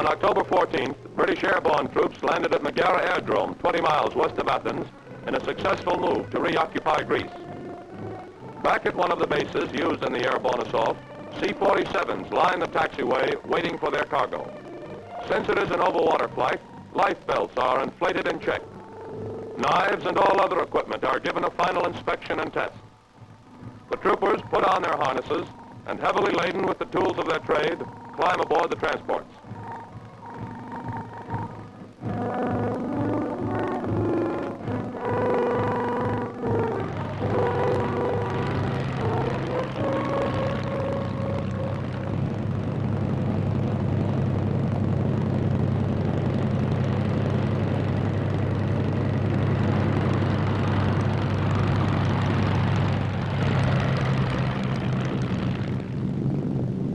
On October 14th, British airborne troops landed at Megara Airdrome, 20 miles west of Athens, in a successful move to reoccupy Greece. Back at one of the bases used in the airborne assault, C-47s line the taxiway waiting for their cargo. Since it is an overwater flight, life belts are inflated and checked. Knives and all other equipment are given a final inspection and test. The troopers put on their harnesses and, heavily laden with the tools of their trade, climb aboard the transports.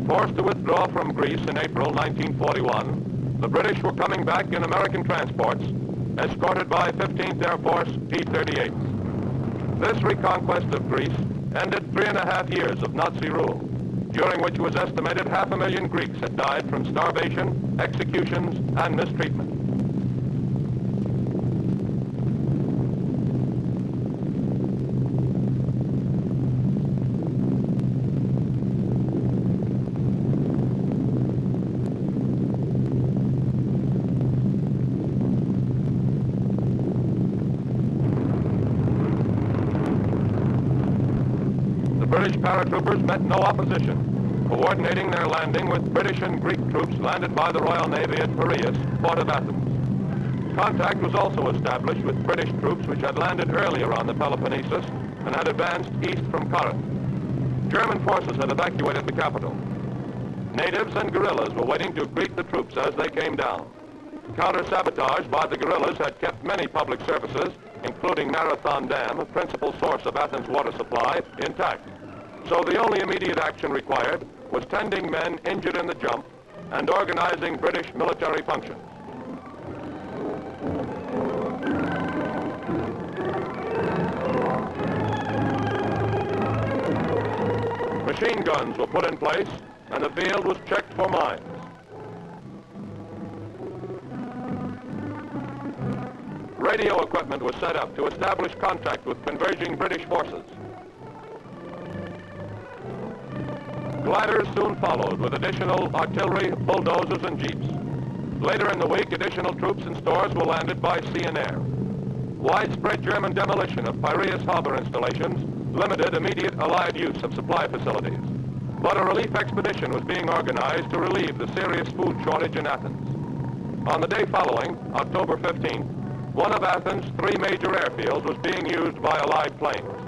Forced to withdraw from Greece in April 1941, the British were coming back in American transports, escorted by 15th Air Force P-38s. This reconquest of Greece ended 3.5 years of Nazi rule, during which it was estimated 500,000 Greeks had died from starvation, executions, and mistreatment. British paratroopers met no opposition, coordinating their landing with British and Greek troops landed by the Royal Navy at Piraeus, port of Athens. Contact was also established with British troops which had landed earlier on the Peloponnesus and had advanced east from Corinth. German forces had evacuated the capital. Natives and guerrillas were waiting to greet the troops as they came down. Counter-sabotage by the guerrillas had kept many public services, including Marathon Dam, a principal source of Athens' water supply, intact. So the only immediate action required was tending men injured in the jump and organizing British military functions. Machine guns were put in place and the field was checked for mines. Radio equipment was set up to establish contact with converging British forces. Gliders soon followed with additional artillery, bulldozers, and jeeps. Later in the week, additional troops and stores were landed by sea and air. Widespread German demolition of Piraeus harbor installations limited immediate Allied use of supply facilities. But a relief expedition was being organized to relieve the serious food shortage in Athens. On the day following, October 15th, one of Athens' 3 major airfields was being used by Allied planes.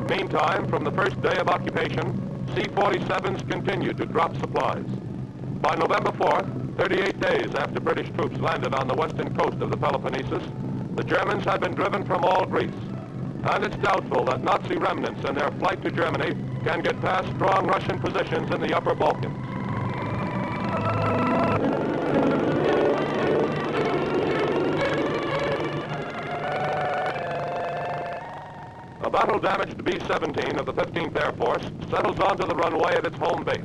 Meantime, from the first day of occupation, C-47s continued to drop supplies. By November 4th, 38 days after British troops landed on the western coast of the Peloponnesus, the Germans had been driven from all Greece. And it's doubtful that Nazi remnants in their flight to Germany can get past strong Russian positions in the upper Balkans. A battle-damaged B-17 of the 15th Air Force settles onto the runway at its home base.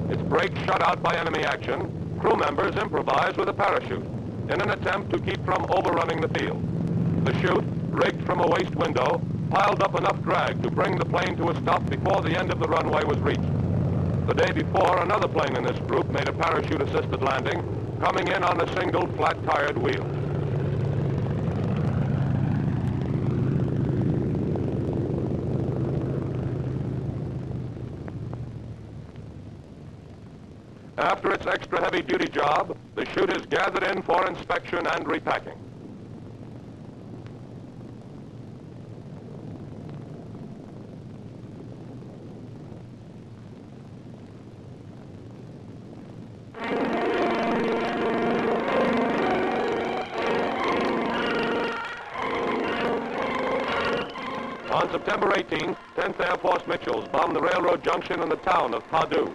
Its brakes shut out by enemy action, crew members improvise with a parachute in an attempt to keep from overrunning the field. The chute, rigged from a waist window, piled up enough drag to bring the plane to a stop before the end of the runway was reached. The day before, another plane in this group made a parachute-assisted landing, coming in on a single flat-tired wheel. After its extra heavy-duty job, the chute is gathered in for inspection and repacking. On September 18th, 10th Air Force Mitchells bombed the railroad junction in the town of Padu.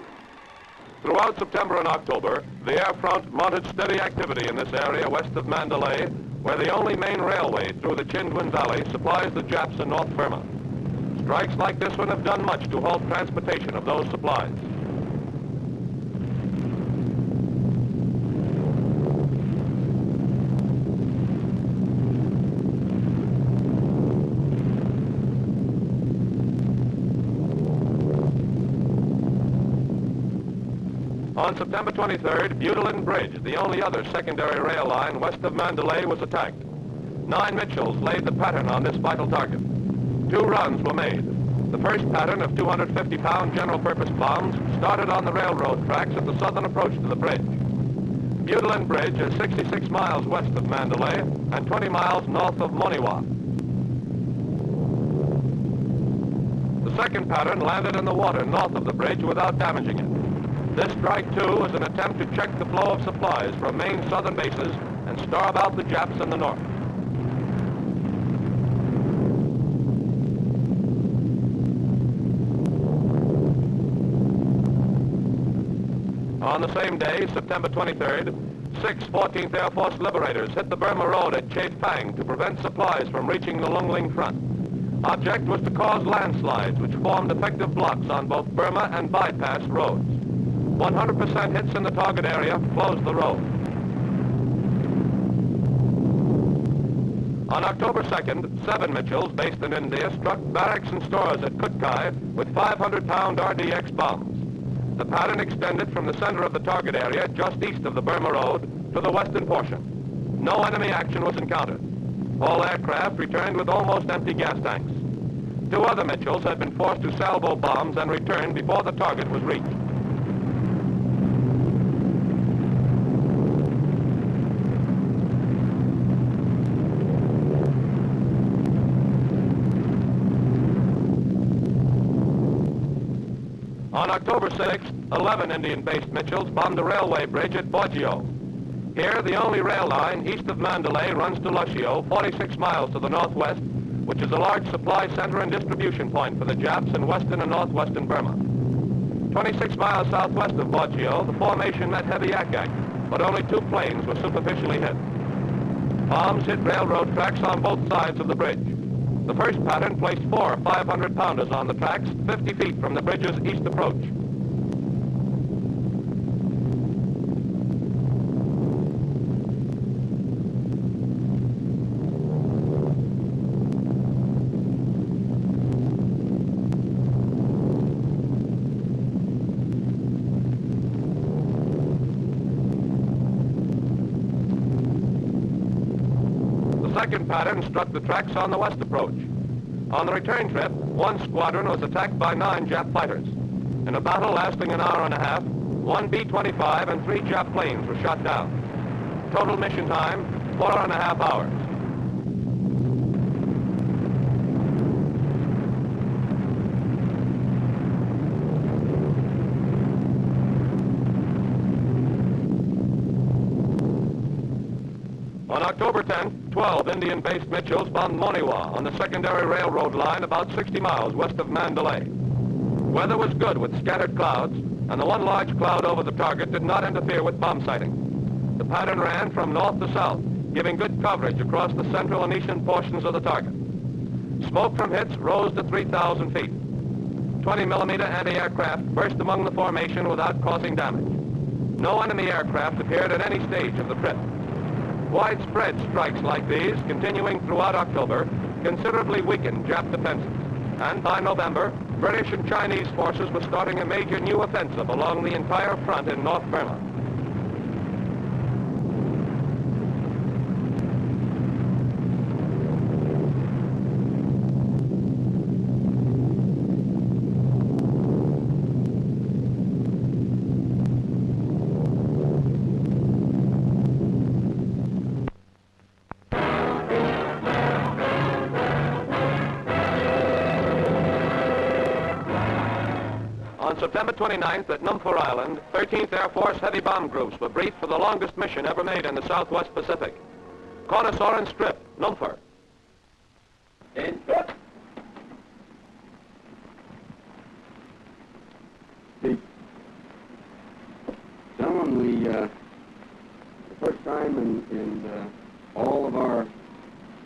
Throughout September and October, the air front mounted steady activity in this area west of Mandalay, where the only main railway through the Chindwin Valley supplies the Japs in North Burma. Strikes like this one have done much to halt transportation of those supplies. On September 23rd, Butelin Bridge, the only other secondary rail line west of Mandalay, was attacked. 9 Mitchells laid the pattern on this vital target. 2 runs were made. The first pattern of 250-pound general-purpose bombs started on the railroad tracks at the southern approach to the bridge. Butelin Bridge is 66 miles west of Mandalay and 20 miles north of Moniwa. The second pattern landed in the water north of the bridge without damaging it. This strike, too, was an attempt to check the flow of supplies from main southern bases and starve out the Japs in the north. On the same day, September 23rd, 6 14th Air Force Liberators hit the Burma Road at Che Phang to prevent supplies from reaching the Lung Ling front. Object was to cause landslides which formed effective blocks on both Burma and bypass roads. 100% hits in the target area closed the road. On October 2nd, 7 Mitchells based in India struck barracks and stores at Kutkai with 500-pound RDX bombs. The pattern extended from the center of the target area just east of the Burma Road to the western portion. No enemy action was encountered. All aircraft returned with almost empty gas tanks. 2 other Mitchells had been forced to salvo bombs and returned before the target was reached. On October 6th, 11 Indian-based Mitchells bombed a railway bridge at Borneo. Here, the only rail line east of Mandalay runs to Lushio, 46 miles to the northwest, which is a large supply center and distribution point for the Japs in western and northwestern Burma. 26 miles southwest of Borneo, the formation met heavy ack-ack, but only 2 planes were superficially hit. Bombs hit railroad tracks on both sides of the bridge. The first pattern placed 4 500-pounders on the tracks 50 feet from the bridge's east approach. The second pattern struck the tracks on the west approach. On the return trip, 1 squadron was attacked by 9 Jap fighters. In a battle lasting an hour and a half, 1 B-25 and 3 Jap planes were shot down. Total mission time, 4.5 hours. On October 10th, 12 Indian-based Mitchells bombed Moniwa on the secondary railroad line about 60 miles west of Mandalay. Weather was good with scattered clouds, and the one large cloud over the target did not interfere with bomb sighting. The pattern ran from north to south, giving good coverage across the central and eastern portions of the target. Smoke from hits rose to 3,000 feet. 20-millimeter anti-aircraft burst among the formation without causing damage. No enemy aircraft appeared at any stage of the trip. Widespread strikes like these, continuing throughout October, considerably weakened Jap defenses. And by November, British and Chinese forces were starting a major new offensive along the entire front in North Burma. On September 29th at Numphur Island, 13th Air Force heavy bomb groups were briefed for the longest mission ever made in the Southwest Pacific. Connoisseur and Strip, Numphur. In front. Gentlemen, the first time in all of our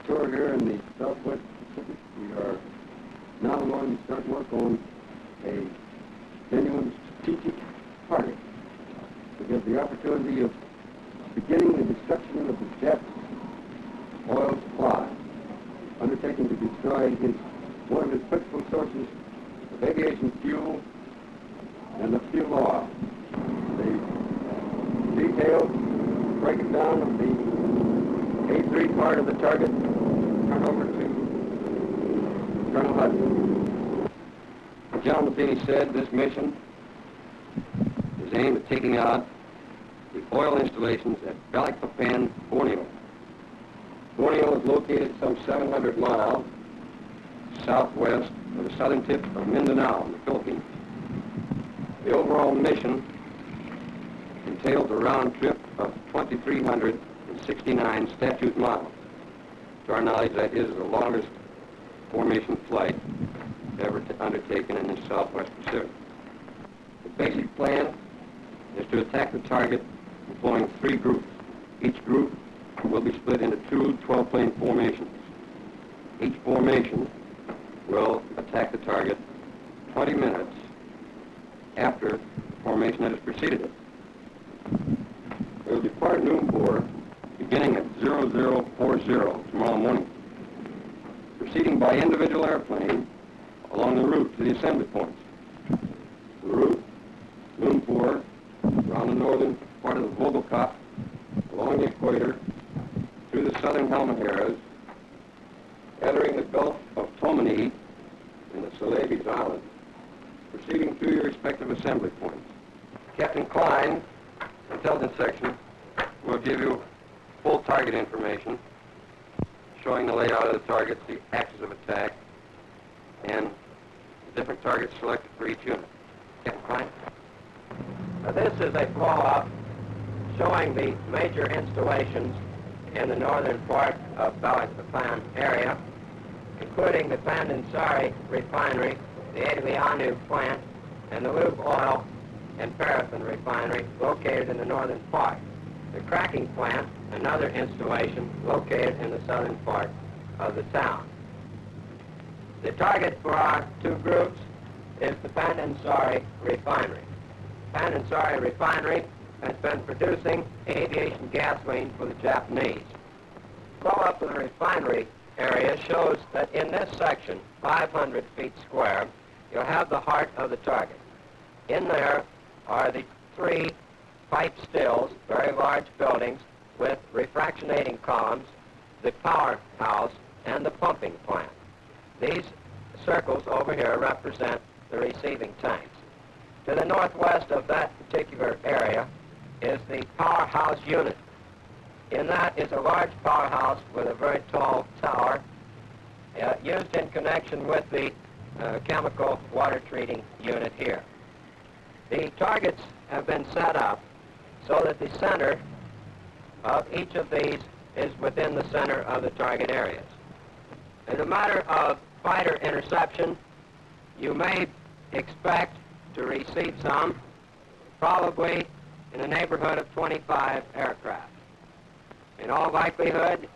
tour here in the Southwest Pacific, we are now going to start work on a genuine strategic target. We have the opportunity of beginning the destruction of the jet oil supply, undertaking to destroy one of its principal sources of aviation fuel and the fuel oil. The part of the target, turn over to Colonel Hudson. General Matheny said this mission is aimed at taking out the oil installations at Balikpapan, Borneo. Borneo is located some 700 miles southwest of the southern tip of Mindanao in the Philippines. The overall mission entails a round trip of 2,369 statute miles. To our knowledge, that is the longest formation flight ever undertaken in the Southwest Pacific. The basic plan is to attack the target employing 3 groups. Each group will be split into 2 12-plane formations. Each formation will attack the target 20 minutes after the formation that has preceded it. It will depart noon 4, beginning at 0040 tomorrow morning, proceeding by individual airplane along the route to the assembly points. The route, noon 4, around the northern part of the Vogelkop, along the equator, through the southern Halmaheras, entering the Gulf of Tomini in the Celebes Island, proceeding through your respective assembly points. Captain Klein, Intelligence Section, will give you full target information, showing the layout of the targets, the axis of attack, and the different targets selected for each unit. Captain Klein? This is a blow-up showing the major installations in the northern part of Balikpapan area, including the Pandansari refinery, the AAFCUU plant, and the lube oil and paraffin refinery located in the northern part. The cracking plant, another installation located in the southern part of the town. The target for our 2 groups is the Pandansari refinery. Pandansari refinery has been producing aviation gasoline for the Japanese. Blow-up of the refinery area shows that in this section, 500 feet square, you'll have the heart of the target. In there are the 3 pipe stills, very large buildings with refractionating columns, the powerhouse, and the pumping plant. These circles over here represent the receiving tanks. To the northwest of that particular area is the powerhouse unit. In that is a large powerhouse with a very tall tower used in connection with the chemical water treating unit here. The targets have been set up so that the center of each of these is within the center of the target areas. As a matter of fighter interception, you may expect to receive some, probably in the neighborhood of 25 aircraft. In all likelihood,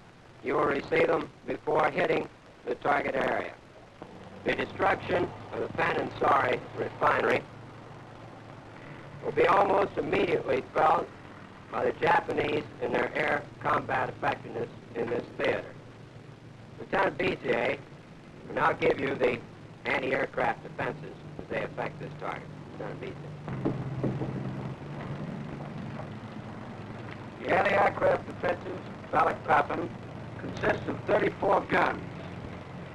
you will receive them before hitting the target area. The destruction of the Pandansari refinery will be almost immediately felt by the Japanese in their air combat effectiveness in this theater. Lieutenant Bizier will now give you the anti-aircraft defenses as they affect this target. Lieutenant Bizier. The anti-aircraft defenses, Balikpapan, consists of 34 guns.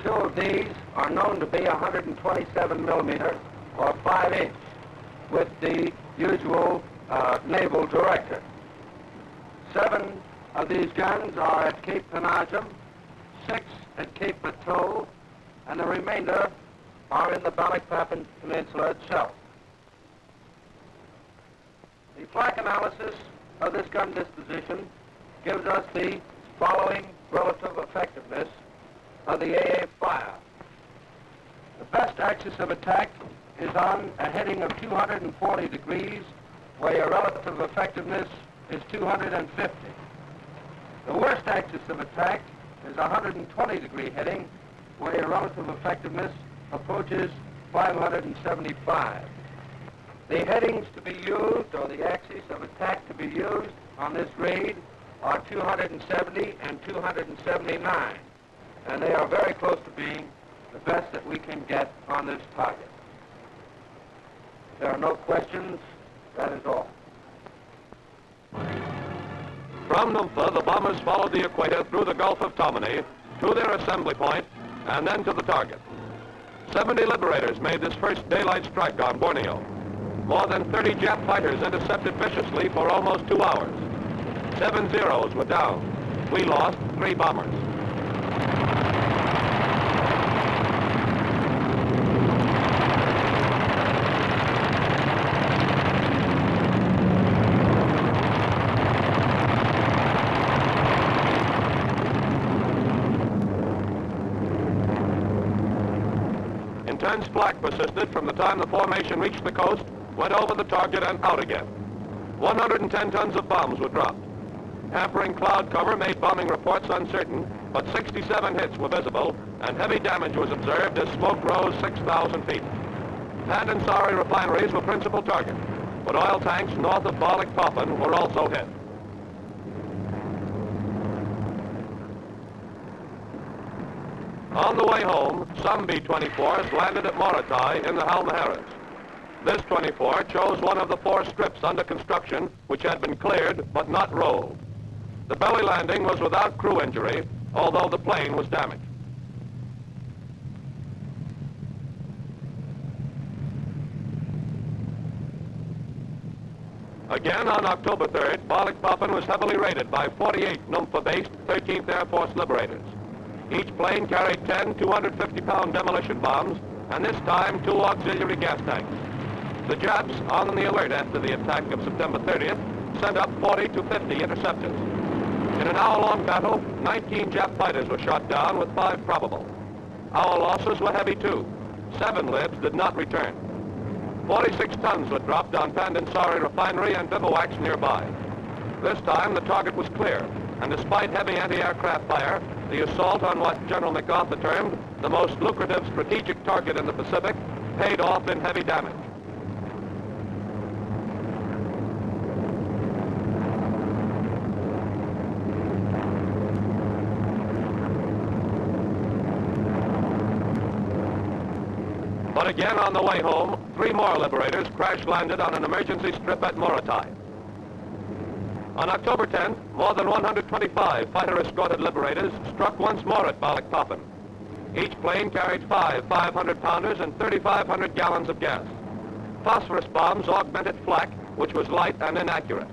2 of these are known to be 127 millimeter or 5-inch with the usual naval director. 7 of these guns are at Cape Penajam, 6 at Cape Bateau, and the remainder are in the Balikpapan Peninsula itself. The flak analysis of this gun disposition gives us the following relative effectiveness of the AA fire. The best axis of attack is on a heading of 240 degrees, where your relative effectiveness is 250. The worst axis of attack is a 120-degree heading, where your relative effectiveness approaches 575. The headings to be used, or the axis of attack to be used on this raid, are 270 and 279, and they are very close to being the best that we can get on this target. If there are no questions, that is all. From Numpha, the bombers followed the equator through the Gulf of Tomini to their assembly point and then to the target. 70 liberators made this first daylight strike on Borneo. More than 30 Jap fighters intercepted viciously for almost 2 hours. 7 Zeros were down. We lost 3 bombers. Intense flak persisted from the time the formation reached the coast, went over the target and out again. 110 tons of bombs were dropped. Hampering cloud cover made bombing reports uncertain, but 67 hits were visible and heavy damage was observed as smoke rose 6,000 feet. Pand and Sari refineries were principal target, but oil tanks north of Balikpapan were also hit. On the way home, some B-24s landed at Morotai in the Halmaheras. This 24 chose one of the 4 strips under construction which had been cleared but not rolled. The belly landing was without crew injury, although the plane was damaged. Again on October 3rd, Balikpapan was heavily raided by 48 Numpha-based 13th Air Force liberators. Each plane carried 10 250-pound demolition bombs, and this time 2 auxiliary gas tanks. The Japs, on the alert after the attack of September 30th, sent up 40 to 50 interceptors. In an hour-long battle, 19 Jap fighters were shot down with 5 probable. Our losses were heavy too. 7 libs did not return. 46 tons were dropped on Pand and Sari refinery and bivouacs nearby. This time the target was clear, and despite heavy anti-aircraft fire, the assault on what General MacArthur termed the most lucrative strategic target in the Pacific paid off in heavy damage. But again on the way home, 3 more liberators crash-landed on an emergency strip at Morotai. On October 10th, more than 125 fighter-escorted liberators struck once more at Balikpapan. Each plane carried 5 500-pounders and 3,500 gallons of gas. Phosphorus bombs augmented flak, which was light and inaccurate.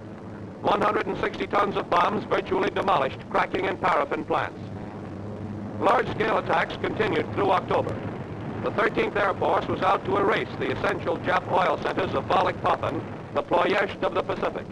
160 tons of bombs virtually demolished cracking and paraffin plants. Large-scale attacks continued through October. The 13th Air Force was out to erase the essential Jap oil centers of Balikpapan, the Ploiești of the Pacific.